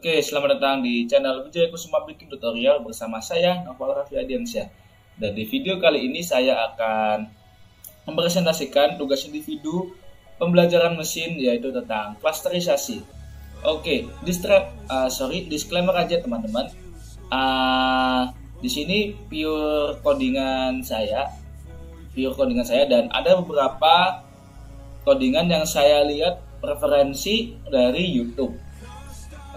Oke, selamat datang di channel Wijaya Kusuma Bikin Tutorial bersama saya, Novel Raffi Adiansyah. Dan di video kali ini saya akan mempresentasikan tugas individu pembelajaran mesin, yaitu tentang klasterisasi. Oke, disclaimer aja teman-teman. Di sini pure codingan saya, dan ada beberapa codingan yang saya lihat referensi dari YouTube.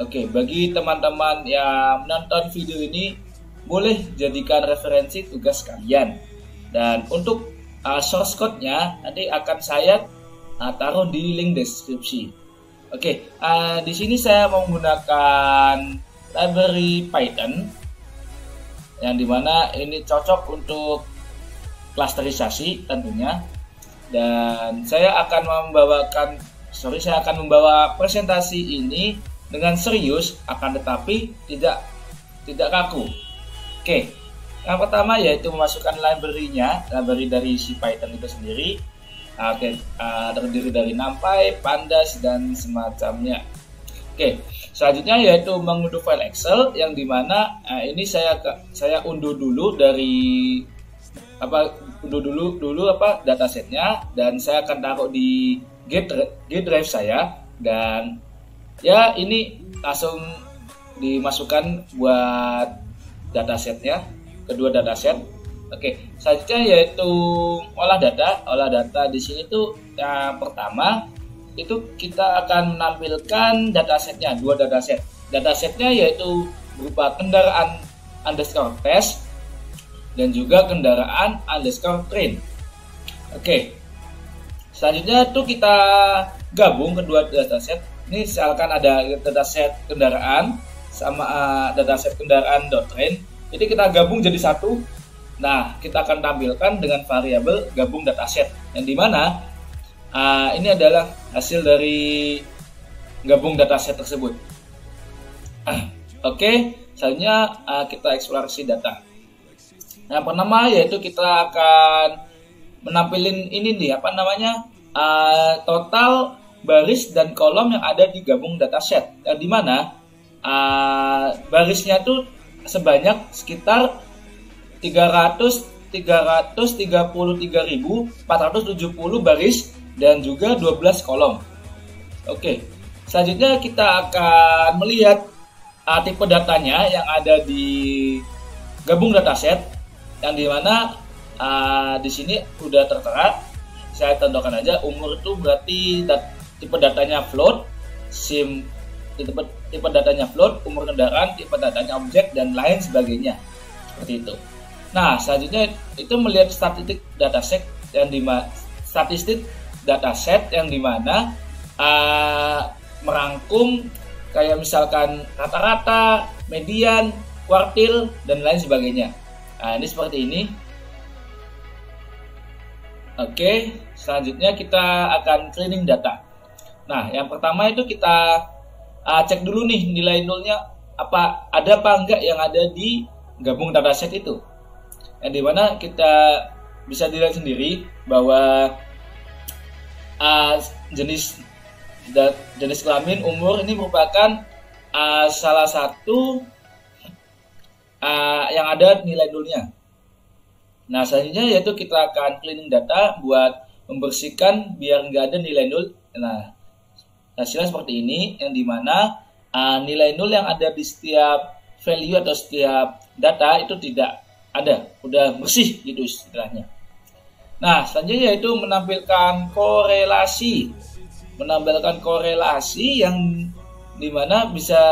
Oke, bagi teman-teman yang menonton video ini, boleh jadikan referensi tugas kalian. Dan untuk source code-nya nanti akan saya taruh di link deskripsi. Oke, di sini saya menggunakan library Python, yang dimana ini cocok untuk klasterisasi tentunya. Dan saya akan membawa presentasi ini dengan serius, akan tetapi tidak kaku. Oke, yang pertama yaitu memasukkan library dari si Python itu sendiri. Terdiri dari NumPy, Pandas, dan semacamnya. Oke, selanjutnya yaitu mengunduh file Excel, yang dimana ini saya unduh dulu datasetnya, dan saya akan taruh di G drive saya, dan ya ini langsung dimasukkan buat datasetnya, kedua dataset. Oke, selanjutnya yaitu olah data di sini tuh yang pertama itu kita akan menampilkan datasetnya, dua datasetnya yaitu berupa kendaraan underscore test dan juga kendaraan underscore train. Oke, selanjutnya itu kita gabung kedua dataset. Ini misalkan ada dataset kendaraan sama dataset kendaraan.train, jadi kita gabung jadi satu. Nah, kita akan tampilkan dengan variabel gabung dataset, yang dimana ini adalah hasil dari gabung dataset tersebut. Oke, selanjutnya kita eksplorasi data. Yang pertama yaitu kita akan menampilin ini nih, total baris dan kolom yang ada di gabung dataset, yang dimana barisnya tuh sebanyak sekitar 333.470 baris dan juga 12 kolom. Oke, selanjutnya kita akan melihat tipe datanya yang ada di gabung dataset, yang dimana di sini udah tertera. Saya contohkan aja, umur itu berarti tipe datanya float, SIM tipe datanya float, umur kendaraan, tipe datanya objek, dan lain sebagainya. Seperti itu. Nah, selanjutnya itu melihat statistik dataset yang dimana merangkum kayak misalkan rata-rata, median, kuartil, dan lain sebagainya. Nah, ini seperti ini. Oke, selanjutnya kita akan cleaning data. Nah, yang pertama itu kita cek dulu nih nilai nolnya ada apa enggak yang ada di gabung dataset itu. Yang dimana kita bisa dilihat sendiri bahwa jenis kelamin, umur ini merupakan salah satu yang ada nilai nolnya. Nah, selanjutnya yaitu kita akan cleaning data buat membersihkan biar nggak ada nilai nol. Nah, hasilnya seperti ini, yang dimana nilai nol yang ada di setiap value atau setiap data itu tidak ada, udah bersih gitu istilahnya. Nah, selanjutnya yaitu menampilkan korelasi yang dimana bisa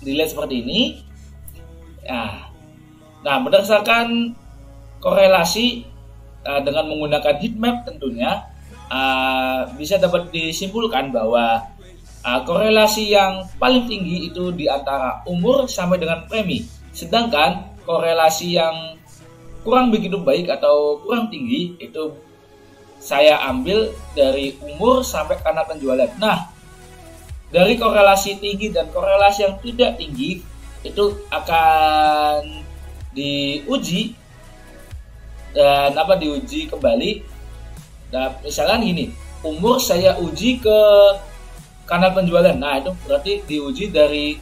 dilihat seperti ini. Nah, berdasarkan korelasi dengan menggunakan heatmap tentunya bisa dapat disimpulkan bahwa korelasi yang paling tinggi itu di antara umur sampai dengan premi, sedangkan korelasi yang kurang begitu baik atau kurang tinggi itu saya ambil dari umur sampai kanal penjualan. Nah, dari korelasi tinggi dan korelasi yang tidak tinggi itu akan diuji dan diuji kembali. Nah, misalkan gini, umur saya uji ke kanal penjualan. Nah, itu berarti diuji dari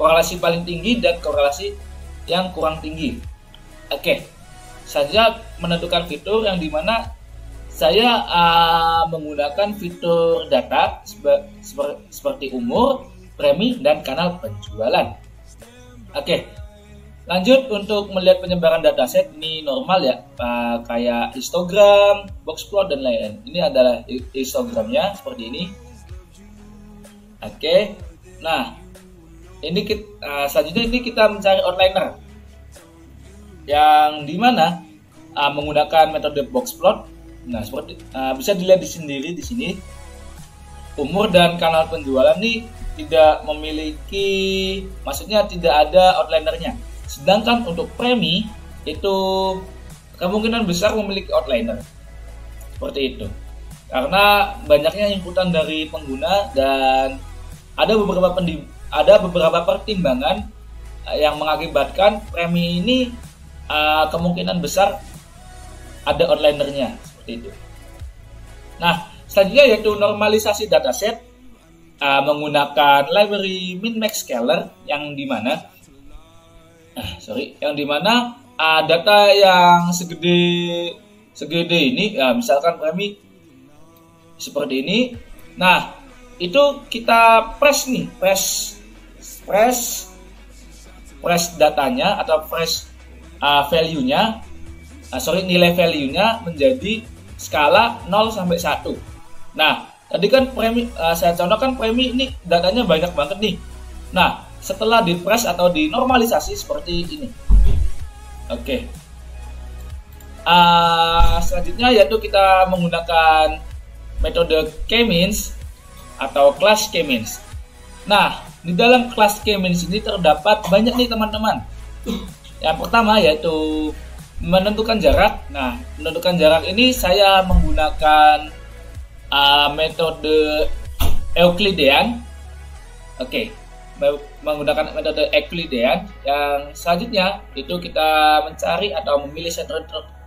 korelasi paling tinggi dan korelasi yang kurang tinggi. Oke, saya menentukan fitur yang dimana saya menggunakan fitur data seperti umur, premi, dan kanal penjualan. Oke, lanjut untuk melihat penyebaran dataset. Ini normal ya, kayak histogram, boxplot, dan lain-lain. Ini adalah histogramnya seperti ini. Oke, nah ini selanjutnya ini kita mencari outliner yang dimana menggunakan metode boxplot. Nah, seperti bisa dilihat sendiri di sini, umur dan kanal penjualan ini tidak memiliki, maksudnya tidak ada outlinernya. Sedangkan untuk premi itu kemungkinan besar memiliki outliner. Seperti itu. Karena banyaknya inputan dari pengguna dan ada beberapa pertimbangan yang mengakibatkan premi ini kemungkinan besar ada outlinernya seperti itu. Nah, selanjutnya yaitu normalisasi dataset menggunakan library min-max scaler yang dimana data yang segede ini, misalkan premi seperti ini. Nah, itu kita press datanya atau press nilai value-nya menjadi skala 0 sampai 1. Nah, tadi kan premi, saya contohkan premi ini datanya banyak banget nih. Nah, setelah di-press atau dinormalisasi seperti ini. Oke. Selanjutnya yaitu kita menggunakan metode K-means atau class K-means. Nah, di dalam class K-means ini terdapat banyak nih teman-teman. Yang pertama yaitu menentukan jarak. Nah, menentukan jarak ini saya menggunakan metode Euclidean. Oke, menggunakan metode Euclidean. Yang selanjutnya itu kita mencari atau memilih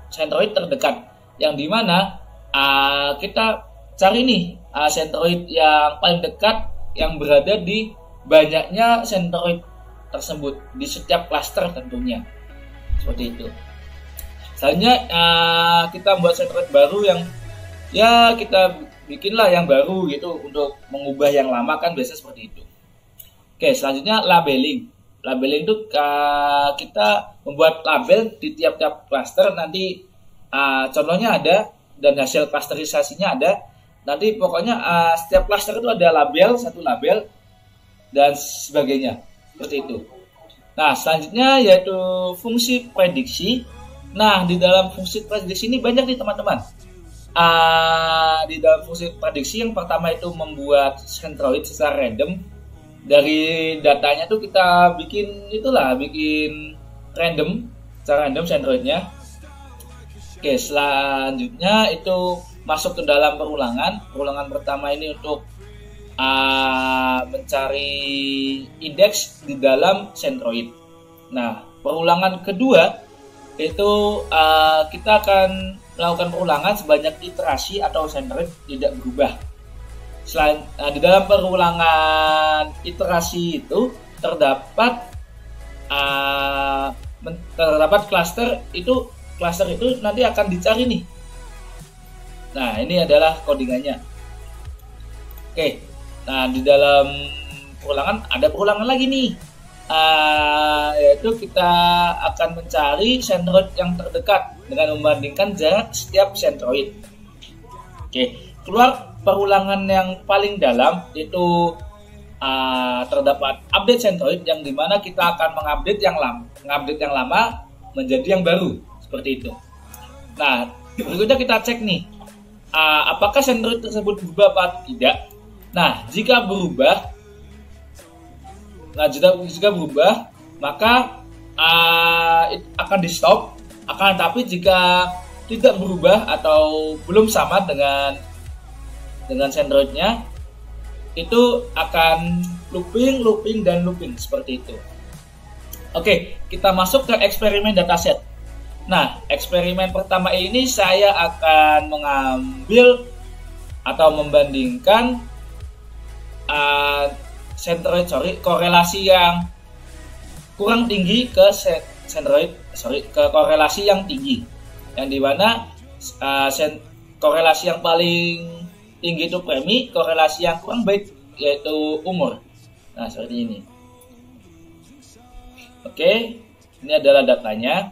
centroid terdekat, yang dimana kita cari nih centroid yang paling dekat yang berada di banyaknya centroid tersebut di setiap cluster tentunya. Seperti itu. Selanjutnya kita buat centroid baru yang ya kita bikinlah yang baru gitu untuk mengubah yang lama, kan biasa seperti itu. Oke, selanjutnya labeling. Labeling itu kita membuat label di tiap-tiap cluster. Nanti contohnya ada dan hasil clusterisasinya ada. Nanti pokoknya setiap cluster itu ada label, satu label dan sebagainya. Seperti itu. Nah, selanjutnya yaitu fungsi prediksi. Nah, di dalam fungsi prediksi ini banyak nih teman-teman. Di dalam fungsi prediksi yang pertama itu membuat centroid secara random. Dari datanya tuh kita bikin random, secara random centroidnya. Oke, selanjutnya itu masuk ke dalam perulangan. Perulangan pertama ini untuk mencari indeks di dalam centroid. Nah, perulangan kedua itu kita akan melakukan perulangan sebanyak iterasi atau centroid tidak berubah. Di dalam perulangan iterasi itu terdapat cluster itu nanti akan dicari nih. Nah, ini adalah codingannya. Oke. Nah, di dalam perulangan ada perulangan lagi nih. Yaitu kita akan mencari centroid yang terdekat dengan membandingkan jarak setiap centroid. Oke, keluar perulangan yang paling dalam itu terdapat update centroid, yang dimana kita akan mengupdate yang lama menjadi yang baru seperti itu. Nah, berikutnya kita cek nih apakah centroid tersebut berubah atau tidak. Nah, jika berubah maka akan di stop. Tapi jika tidak berubah atau belum sama dengan centroidnya, itu akan looping seperti itu. Oke, kita masuk ke eksperimen dataset. Nah, eksperimen pertama ini saya akan mengambil atau membandingkan korelasi yang kurang tinggi ke ke korelasi yang tinggi, yang dimana korelasi yang paling tinggi itu premi, korelasi yang kurang baik yaitu umur. Nah, seperti ini. Oke, ini adalah datanya.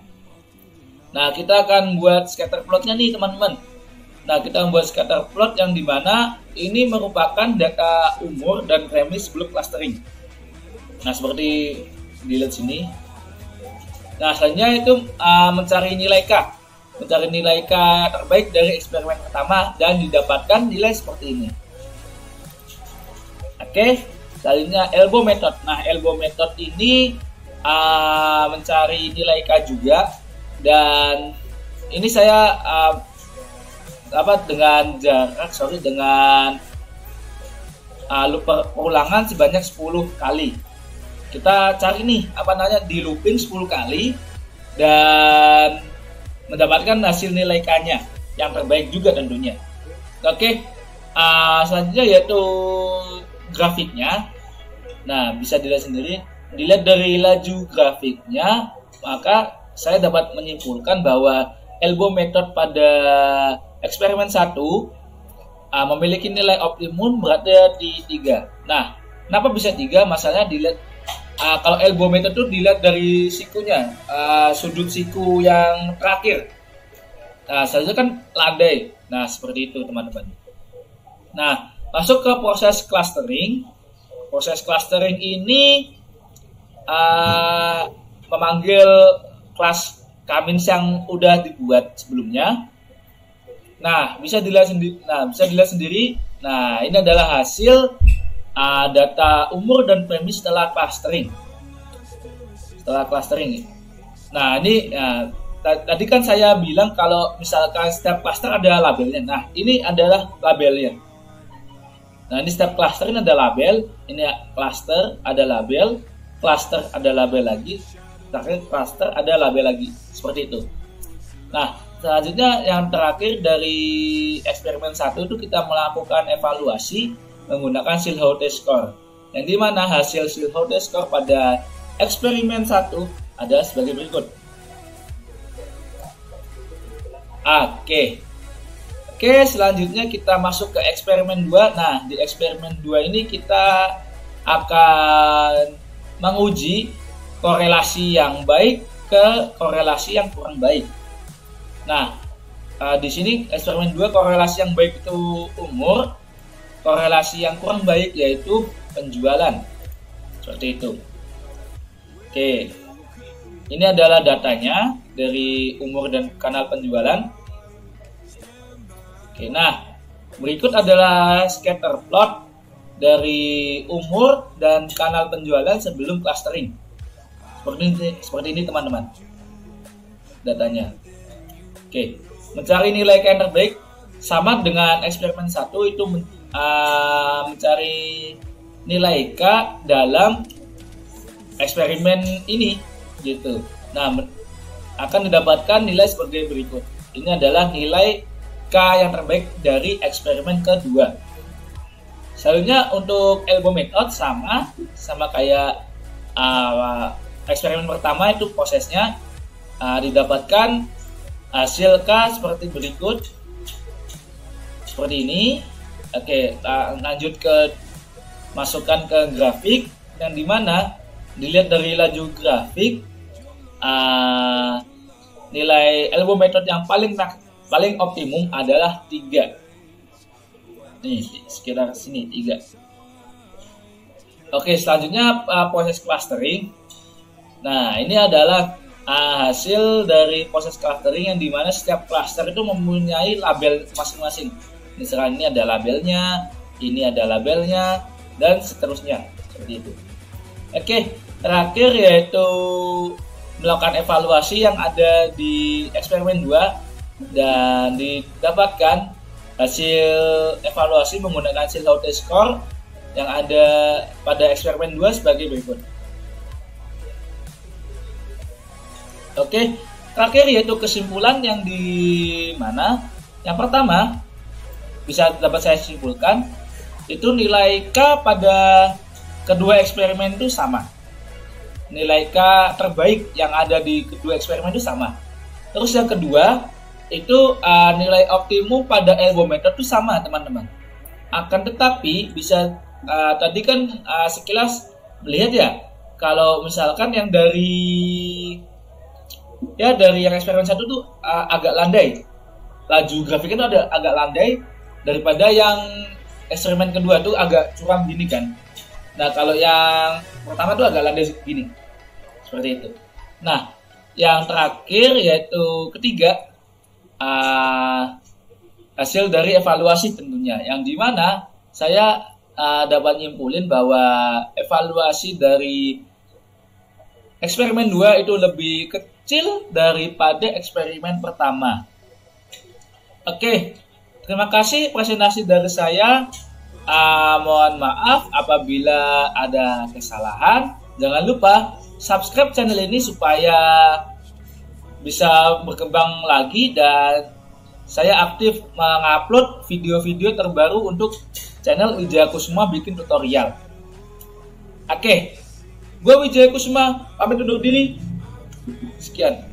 Nah, kita akan buat scatter plotnya nih teman-teman. Nah, kita membuat scatter plot yang dimana ini merupakan data umur dan premi sebelum clustering. Nah, seperti dilihat sini. Nah, selanjutnya itu mencari nilai K. Mencari nilai K terbaik dari eksperimen pertama dan didapatkan nilai seperti ini. Oke, selanjutnya elbow method. Nah, elbow method ini mencari nilai K juga, dan ini saya dengan perulangan sebanyak 10 kali. Kita cari nih di looping 10 kali dan mendapatkan hasil nilai K-nya yang terbaik juga tentunya. Oke, selanjutnya yaitu grafiknya. Nah, bisa dilihat sendiri. Dilihat dari laju grafiknya, maka saya dapat menyimpulkan bahwa elbow method pada eksperimen 1 memiliki nilai optimum berada di 3. Nah, kenapa bisa 3? Masalahnya dilihat kalau elbow method itu dilihat dari sikunya, sudut siku yang terakhir. Nah, selanjutnya kan landai. Nah, seperti itu teman-teman. Nah, masuk ke proses clustering. Proses clustering ini memanggil kelas K-means yang udah dibuat sebelumnya. Nah, bisa dilihat sendiri. Nah, ini adalah hasil data umur dan premi setelah clustering. Nah, ini tadi kan saya bilang kalau misalkan setiap cluster ada labelnya. Nah, ini adalah labelnya. Nah, ini setiap cluster ini ada label. Ini cluster ada label, cluster ada label lagi, terakhir cluster ada label lagi. Seperti itu. Nah, selanjutnya yang terakhir dari eksperimen 1 itu kita melakukan evaluasi menggunakan Silhouette score, yang dimana hasil Silhouette score pada eksperimen 1 adalah sebagai berikut. Oke, selanjutnya kita masuk ke eksperimen 2. Nah, di eksperimen 2 ini kita akan menguji korelasi yang baik ke korelasi yang kurang baik. Nah, di sini eksperimen 2 korelasi yang baik itu umur, korelasi yang kurang baik yaitu penjualan. Seperti itu. Oke. Ini adalah datanya dari umur dan kanal penjualan. Oke, nah, berikut adalah scatter plot dari umur dan kanal penjualan sebelum clustering. Seperti ini teman-teman. Datanya. Oke, mencari nilai K yang terbaik sama dengan eksperimen 1 itu mencari nilai K dalam eksperimen ini gitu. Nah, akan didapatkan nilai sebagai berikut. Ini adalah nilai K yang terbaik dari eksperimen kedua. Selanjutnya untuk elbow method sama kayak eksperimen pertama, itu prosesnya didapatkan hasil K seperti berikut. Seperti ini. Oke, lanjut ke masukkan ke grafik, yang dimana dilihat dari laju grafik nilai elbow method yang paling optimum adalah 3. Nih, sekitar sini 3. Oke, selanjutnya proses clustering. Nah, ini adalah hasil dari proses clustering, yang dimana setiap cluster itu mempunyai label masing-masing. Misalnya ini ada labelnya, ini ada labelnya, dan seterusnya. Seperti itu. Oke, terakhir yaitu melakukan evaluasi yang ada di eksperimen 2 dan didapatkan hasil evaluasi menggunakan Silhouette score yang ada pada eksperimen 2 sebagai berikut. Oke, terakhir yaitu kesimpulan yang di mana yang pertama bisa dapat saya simpulkan itu nilai K pada kedua eksperimen itu sama. Nilai K terbaik yang ada di kedua eksperimen itu sama. Terus yang kedua itu nilai optimum pada ergometer itu sama teman-teman. Akan tetapi bisa tadi kan sekilas melihat ya, kalau misalkan yang dari yang eksperimen 1 tuh agak landai, laju grafiknya tuh agak landai daripada yang eksperimen kedua tuh agak curam gini kan. Nah kalau yang pertama tuh agak landai gini, seperti itu. Nah yang terakhir yaitu ketiga, hasil dari evaluasi tentunya, yang dimana saya dapat nyimpulin bahwa evaluasi dari eksperimen 2 itu lebih kecil daripada eksperimen pertama. Oke, terima kasih presentasi dari saya. Mohon maaf apabila ada kesalahan. Jangan lupa subscribe channel ini supaya bisa berkembang lagi, dan saya aktif mengupload video-video terbaru untuk channel Wijaya Kusuma bikin tutorial. Oke, gue Wijaya Kusuma pamit undur diri. Sekian.